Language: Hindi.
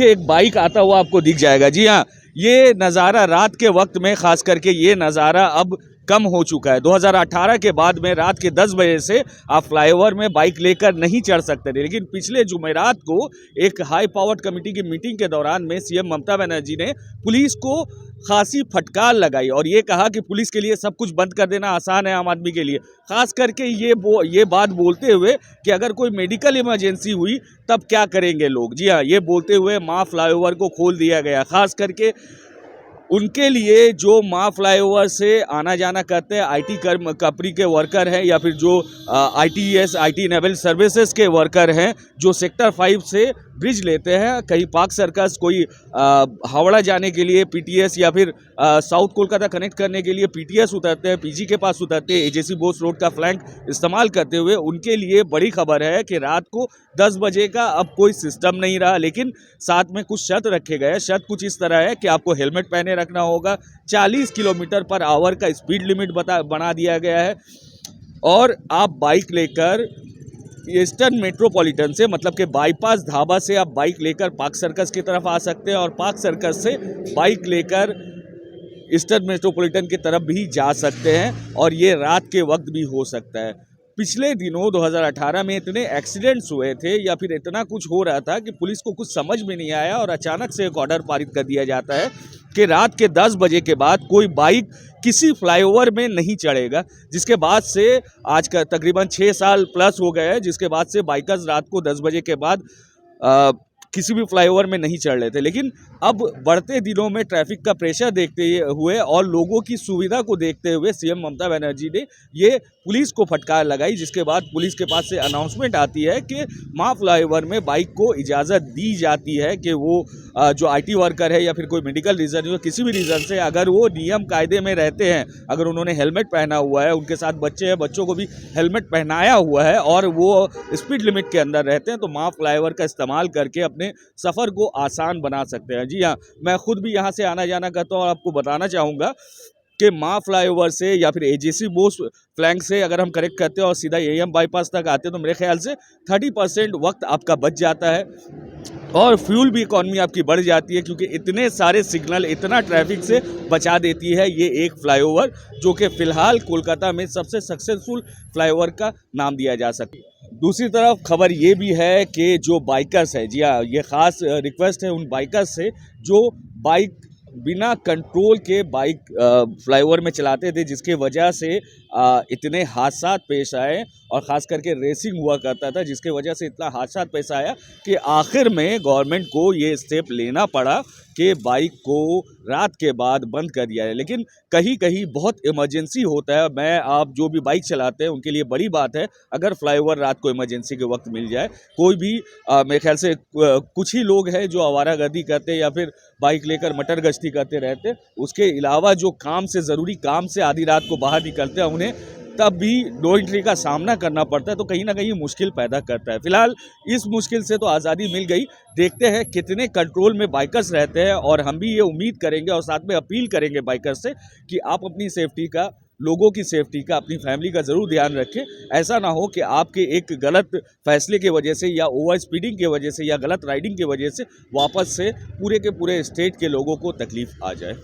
एक बाइक आता हुआ आपको दिख जाएगा। जी हाँ, ये नज़ारा रात के वक्त में खास करके ये नज़ारा अब कम हो चुका है। 2018 के बाद में रात के 10 बजे से आप फ्लाईओवर में बाइक लेकर नहीं चढ़ सकते थे, लेकिन पिछले जुमेरात को एक हाई पावर्ड कमेटी की मीटिंग के दौरान में सीएम ममता बनर्जी ने पुलिस को खासी फटकार लगाई और ये कहा कि पुलिस के लिए सब कुछ बंद कर देना आसान है आम आदमी के लिए। खास करके ये बात बोलते हुए कि अगर कोई मेडिकल इमरजेंसी हुई तब क्या करेंगे लोग। जी हाँ, ये बोलते हुए माँ फ्लाईओवर को खोल दिया गया। खास करके उनके लिए जो माँ फ्लाईओवर से आना जाना करते हैं, आईटी कंपनी के वर्कर हैं या फिर जो आईटीएस आईटी इनेबल्ड सर्विसेज के वर्कर हैं, जो सेक्टर 5 से ब्रिज लेते हैं, कहीं पार्क सर्कस, कोई हावड़ा जाने के लिए पीटीएस या फिर साउथ कोलकाता कनेक्ट करने के लिए पीटीएस उतरते हैं, पीजी के पास उतरते हैं, एजेसी बोस रोड का फ्लैंक इस्तेमाल करते हुए। उनके लिए बड़ी खबर है कि रात को 10 बजे का अब कोई सिस्टम नहीं रहा, लेकिन साथ में कुछ शर्त रखे गए। शर्त कुछ इस तरह है कि आपको हेलमेट पहने रखना होगा, 40 किलोमीटर पर आवर का स्पीड लिमिट बना दिया गया है और आप बाइक लेकर ईस्टर्न मेट्रोपॉलिटन से, मतलब कि बाईपास ढाबा से आप बाइक लेकर पार्क सर्कस की तरफ आ सकते हैं और पार्क सर्कस से बाइक लेकर ईस्टर्न मेट्रोपॉलिटन की तरफ भी जा सकते हैं और ये रात के वक्त भी हो सकता है। पिछले दिनों 2018 में इतने एक्सीडेंट्स हुए थे या फिर इतना कुछ हो रहा था कि पुलिस को कुछ समझ में नहीं आया और अचानक से एक ऑर्डर पारित कर दिया जाता है कि रात के 10 बजे के बाद कोई बाइक किसी फ्लाईओवर में नहीं चढ़ेगा, जिसके बाद से आज का तकरीबन 6 साल प्लस हो गए हैं, जिसके बाद से बाइकर्स रात को 10 बजे के बाद किसी भी फ्लाईओवर में नहीं चढ़ रहे थे। लेकिन अब बढ़ते दिनों में ट्रैफिक का प्रेशर देखते हुए और लोगों की सुविधा को देखते हुए सीएम ममता बनर्जी ने ये पुलिस को फटकार लगाई, जिसके बाद पुलिस के पास से अनाउंसमेंट आती है कि माँ फ्लाईओवर में बाइक को इजाज़त दी जाती है कि वो जो आईटी वर्कर है या फिर कोई मेडिकल रीज़न हो, किसी भी रीज़न से अगर वो नियम कायदे में रहते हैं, अगर उन्होंने हेलमेट पहना हुआ है, उनके साथ बच्चे हैं, बच्चों को भी हेलमेट पहनाया हुआ है और वो स्पीड लिमिट के अंदर रहते हैं, तो माँ फ्लाईओवर का इस्तेमाल करके अपने सफ़र को आसान बना सकते हैं। जी हाँ, मैं खुद भी यहाँ से आना जाना करता हूँ और आपको बताना चाहूँगा कि माँ फ्लाईओवर से या फिर एजेसी बोस फ्लैंक से अगर हम करेक्ट करते हैं और सीधा एएम बाईपास तक आते हैं तो मेरे ख्याल से 30% वक्त आपका बच जाता है और फ्यूल भी इकॉनमी आपकी बढ़ जाती है, क्योंकि इतने सारे सिग्नल इतना ट्रैफिक से बचा देती है ये एक फ्लाईओवर, जो कि फ़िलहाल कोलकाता में सबसे सक्सेसफुल फ्लाईओवर का नाम दिया जा सकता है। दूसरी तरफ खबर ये भी है कि जो बाइकर्स है, जी हाँ, ये ख़ास रिक्वेस्ट है उन बाइकर्स से जो बाइक बिना कंट्रोल के बाइक फ्लाईओवर में चलाते थे, जिसके वजह से इतने हादसा पेश आए और ख़ास करके रेसिंग हुआ करता था, जिसके वजह से इतना हादसा पेश आया कि आखिर में गवर्नमेंट को ये स्टेप लेना पड़ा कि बाइक को रात के बाद बंद कर दिया है। लेकिन कहीं कहीं बहुत इमरजेंसी होता है, मैं आप जो भी बाइक चलाते हैं उनके लिए बड़ी बात है अगर फ्लाईओवर रात को इमरजेंसी के वक्त मिल जाए। कोई भी मेरे ख्याल से कुछ ही लोग हैं जो आवारागर्दी करते या फिर बाइक लेकर मटर गश्ती करते रहते, उसके अलावा जो काम से ज़रूरी काम से आधी रात को बाहर निकलते हैं उन्हें तब भी नो एंट्री का सामना करना पड़ता है, तो कहीं ना कहीं मुश्किल पैदा करता है। फिलहाल इस मुश्किल से तो आज़ादी मिल गई, देखते हैं कितने कंट्रोल में बाइकर्स रहते हैं और हम भी ये उम्मीद करेंगे और साथ में अपील करेंगे बाइकर्स से कि आप अपनी सेफ्टी का, लोगों की सेफ्टी का, अपनी फैमिली का ज़रूर ध्यान रखें। ऐसा ना हो कि आपके एक गलत फैसले की वजह से या ओवर स्पीडिंग की वजह से या गलत राइडिंग की वजह से वापस से पूरे के पूरे स्टेट के लोगों को तकलीफ़ आ जाए।